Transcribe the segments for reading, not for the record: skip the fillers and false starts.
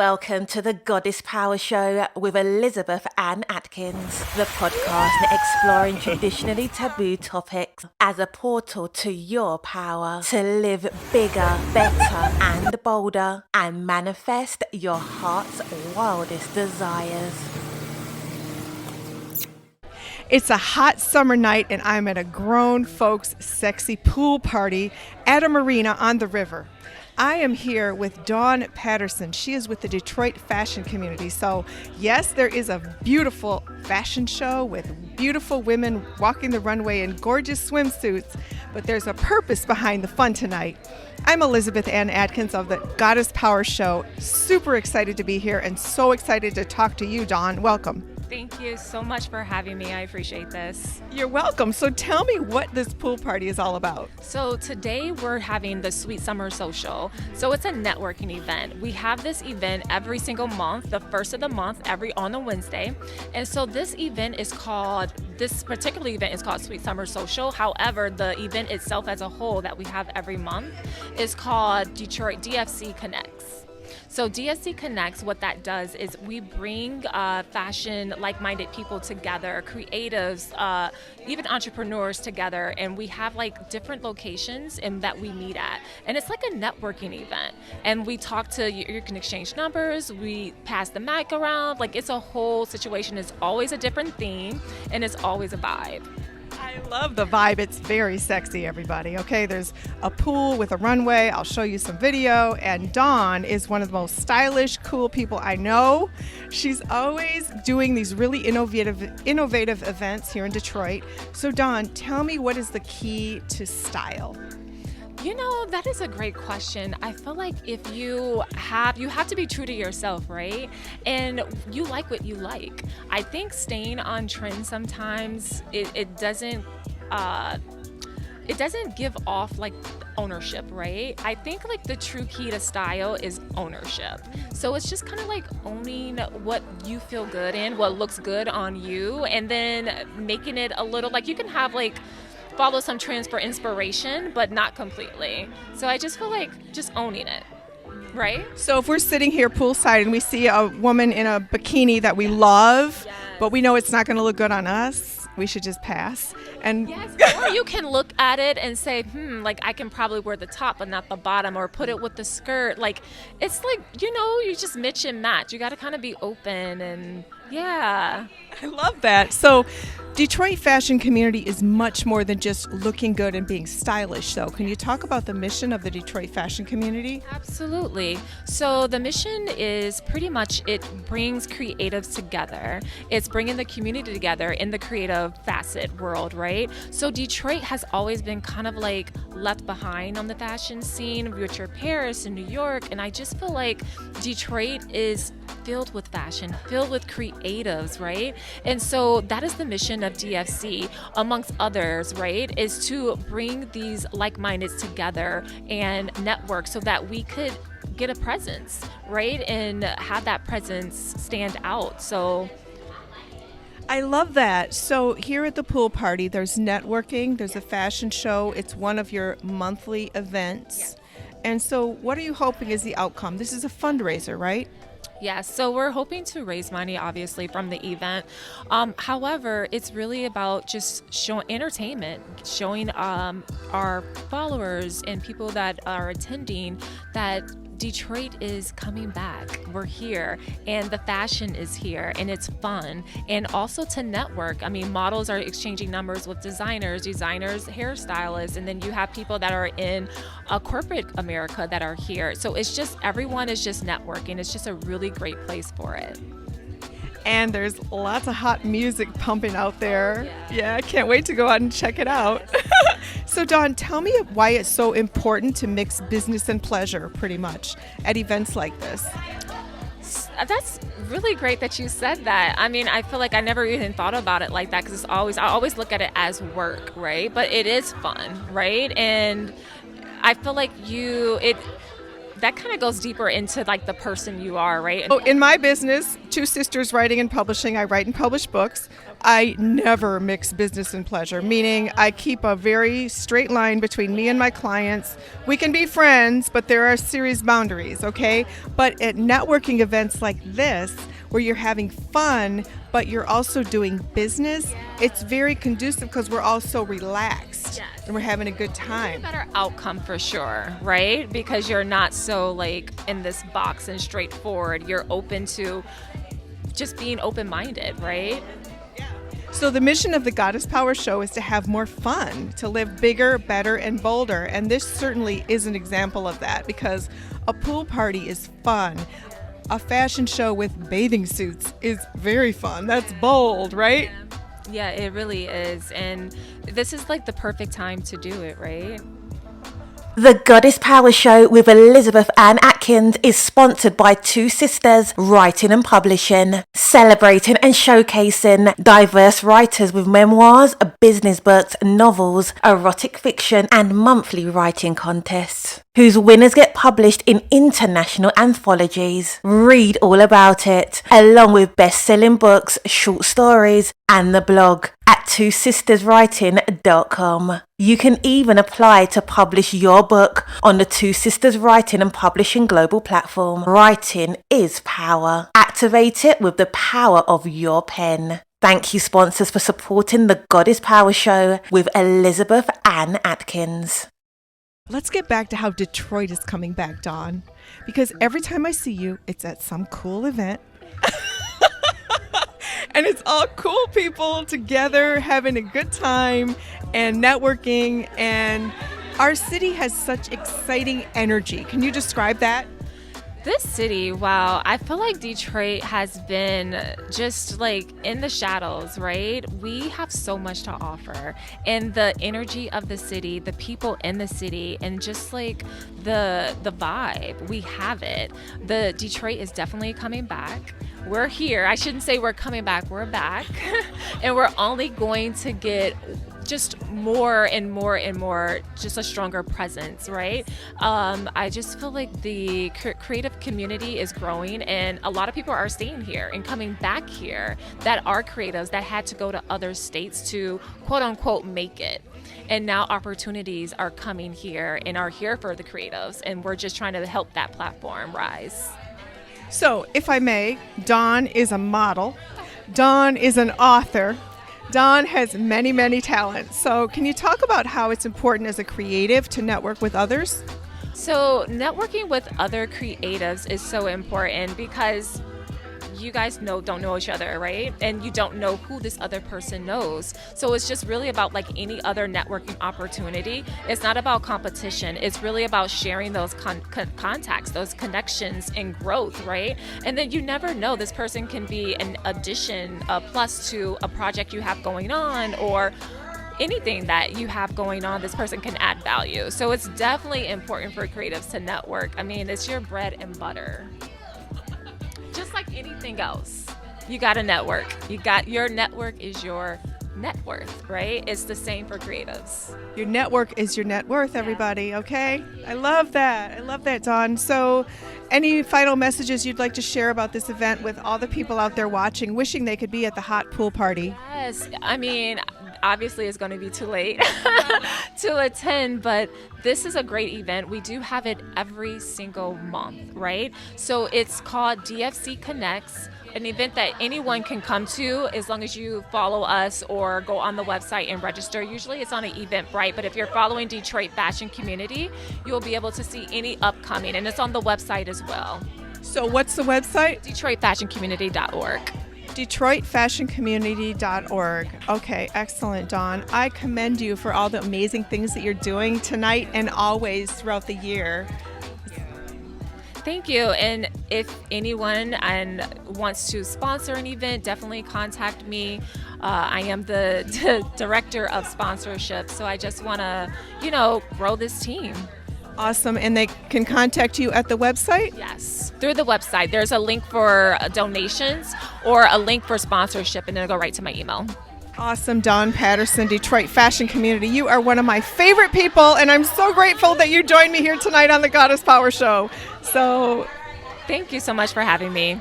Welcome to the Goddess Power Show with Elizabeth Ann Atkins, the podcast exploring traditionally taboo topics as a portal to your power to live bigger, better, and bolder, and manifest your heart's wildest desires. It's a hot summer night and I'm at a grown folks sexy pool party at a marina on the river. I am here with Dawn Patterson. She is with the Detroit fashion community. So yes, there is a beautiful fashion show with beautiful women walking the runway in gorgeous swimsuits, but there's a purpose behind the fun tonight. I'm Elizabeth Ann Atkins of the Goddess Power Show. Super excited to be here and so excited to talk to you, Dawn. Welcome. Thank you so much for having me. I appreciate this. You're welcome. So tell me what this pool party is all about. So today we're having the Sweet Summer Social. So it's a networking event. We have this event every single month, the first of the month, on a Wednesday. And so this particular event is called Sweet Summer Social. However, the event itself as a whole that we have every month is called Detroit DFC Connects. So DFC Connects, what that does is we bring fashion like-minded people together, creatives, even entrepreneurs together, and we have like different locations that we meet at. And it's like a networking event. And we talk to, you can exchange numbers, we pass the mic around, like it's a whole situation. It's always a different theme and it's always a vibe. I love the vibe. It's very sexy, everybody. Okay, there's a pool with a runway. I'll show you some video. And Dawn is one of the most stylish, cool people I know. She's always doing these really innovative events here in Detroit. So Dawn, tell me, what is the key to style? You know, that is a great question. I feel like if you have to be true to yourself, right? And you like what you like. I think staying on trend sometimes it doesn't give off like ownership, right? I think like the true key to style is ownership. So it's just kind of like owning what you feel good in, what looks good on you, and then making it a little like you can have like follow some trends for inspiration, but not completely. So I just feel like just owning it, right? So if we're sitting here poolside and we see a woman in a bikini that we love, yes, but we know it's not going to look good on us, we should just pass. And yes, or you can look at it and say, like I can probably wear the top but not the bottom, or put it with the skirt. Like it's like, you just mix and match. You got to kind of be open, and yeah. I love that. So Detroit fashion community is much more than just looking good and being stylish. So can you talk about the mission of the Detroit fashion community? Absolutely. So the mission is pretty much it brings creatives together. It's bringing the community together in the creative facet world, right? So Detroit has always been kind of like left behind on the fashion scene with your Paris and New York. And I just feel like Detroit is filled with fashion, filled with creatives, right? And so that is the mission of DFC, amongst others, right, is to bring these like-minded together and network so that we could get a presence, right, and have that presence stand out. So I love that. So here at the pool party, there's networking, there's a fashion show. It's one of your monthly events. Yes. And so what are you hoping is the outcome? This is a fundraiser, right? Yes, so we're hoping to raise money, obviously, from the event. However, it's really about just showing entertainment, showing our followers and people that are attending that Detroit is coming back. We're here, and the fashion is here, and it's fun. And also to network. I mean, models are exchanging numbers with designers, hairstylists, and then you have people that are in corporate America that are here. So it's just, everyone is just networking. It's just a really great place for it. And there's lots of hot music pumping out there. Yeah, I can't wait to go out and check it out. So Dawn, tell me why it's so important to mix business and pleasure pretty much at events like this. That's really great that you said that. I mean, I feel like I never even thought about it like that, because I always look at it as work, right? But it is fun, right? And I feel like that kind of goes deeper into like the person you are, right? Oh, in my business, two sisters writing and publishing, I write and publish books. I never mix business and pleasure, meaning I keep a very straight line between me and my clients. We can be friends, but there are serious boundaries, okay? But at networking events like this, where you're having fun, but you're also doing business, it's very conducive because we're all so relaxed. Yes. And we're having a good time. Better outcome for sure, right? Because you're not so like in this box and straightforward. You're open to just being open-minded, right? So the mission of the Goddess Power Show is to have more fun, to live bigger, better, and bolder. And this certainly is an example of that, because a pool party is fun. A fashion show with bathing suits is very fun. That's bold, right? Yeah, it really is. And this is like the perfect time to do it, right? The Goddess Power Show with Elizabeth Ann Atkins is sponsored by Two Sisters Writing and Publishing, celebrating and showcasing diverse writers with memoirs, business books, novels, erotic fiction, and monthly writing contests, whose winners get published in international anthologies. Read all about it, along with best-selling books, short stories, and the blog at twosisterswriting.com. You can even apply to publish your book on the Two Sisters Writing and Publishing global platform. Writing is power. Activate it with the power of your pen. Thank you, sponsors, for supporting the Goddess Power Show with Elizabeth Ann Atkins. Let's get back to how Detroit is coming back, Dawn. Because every time I see you, it's at some cool event. And it's all cool people together having a good time and networking. And our city has such exciting energy. Can you describe that? This city, wow, I feel like Detroit has been just like in the shadows, right? We have so much to offer, and the energy of the city, the people in the city, and just like the vibe, we have it. The Detroit is definitely coming back. We're here. I shouldn't say we're coming back. We're back. And we're only going to get just more and more and more, just a stronger presence, right? I just feel like the creative community is growing, and a lot of people are staying here and coming back here that are creatives that had to go to other states to quote unquote make it. And now opportunities are coming here and are here for the creatives, and we're just trying to help that platform rise. So, if I may, Dawn is a model. Dawn is an author. Dawn has many, many talents. So can you talk about how it's important as a creative to network with others? So networking with other creatives is so important because you guys don't know each other, right? And you don't know who this other person knows. So it's just really about like any other networking opportunity. It's not about competition. It's really about sharing those contacts, those connections and growth, right? And then you never know, this person can be an addition, a plus to a project you have going on, or anything that you have going on, this person can add value. So it's definitely important for creatives to network. I mean, it's your bread and butter. Just like anything else, you got to network. Your network is your net worth, right? It's the same for creatives. Your network is your net worth, everybody, okay? I love that. I love that, Dawn. So any final messages you'd like to share about this event with all the people out there watching, wishing they could be at the hot pool party? Yes, I mean, obviously it's going to be too late to attend, but this is a great event. We do have it every single month, right? So it's called DFC Connects, an event that anyone can come to as long as you follow us or go on the website and register. Usually it's on an Eventbrite, but if you're following Detroit Fashion Community, you'll be able to see any upcoming, and it's on the website as well. So what's the website? DetroitFashionCommunity.org. DetroitFashionCommunity.org. Okay, excellent, Dawn. I commend you for all the amazing things that you're doing tonight and always throughout the year. Thank you. And if anyone wants to sponsor an event, definitely contact me. I am the director of sponsorship, so I just want to, grow this team. Awesome. And they can contact you at the website? Yes, through the website. There's a link for donations or a link for sponsorship, and it'll go right to my email. Awesome, Dawn Patterson, Detroit Fashion Community. You are one of my favorite people, and I'm so grateful that you joined me here tonight on the Goddess Power Show. So, thank you so much for having me.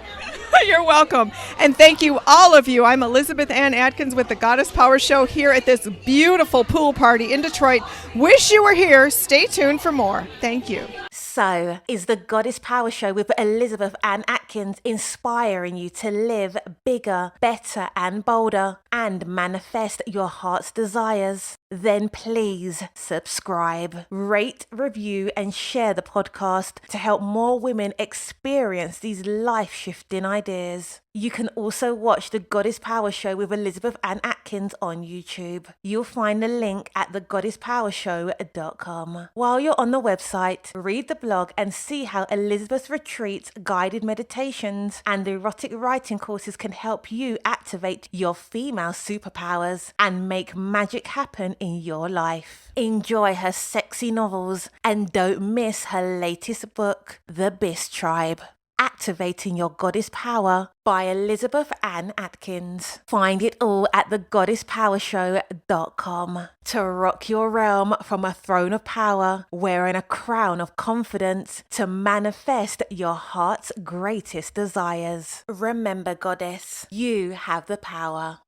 You're welcome. And thank you, all of you. I'm Elizabeth Ann Atkins with the Goddess Power Show here at this beautiful pool party in Detroit. Wish you were here. Stay tuned for more. Thank you. So, is the Goddess Power Show with Elizabeth Ann Atkins inspiring you to live bigger, better, and bolder and manifest your heart's desires? Then please subscribe, rate, review, and share the podcast to help more women experience these life-shifting ideas. You can also watch the Goddess Power Show with Elizabeth Ann Atkins on YouTube. You'll find the link at thegoddesspowershow.com. While you're on the website, read the blog and see how Elizabeth's retreats, guided meditations, and erotic writing courses can help you activate your female superpowers and make magic happen in your life. Enjoy her sexy novels and don't miss her latest book, The Biss Tribe. Activating Your Goddess Power by Elizabeth Ann Atkins. Find it all at thegoddesspowershow.com. To rock your realm from a throne of power, wearing a crown of confidence to manifest your heart's greatest desires. Remember, Goddess, you have the power.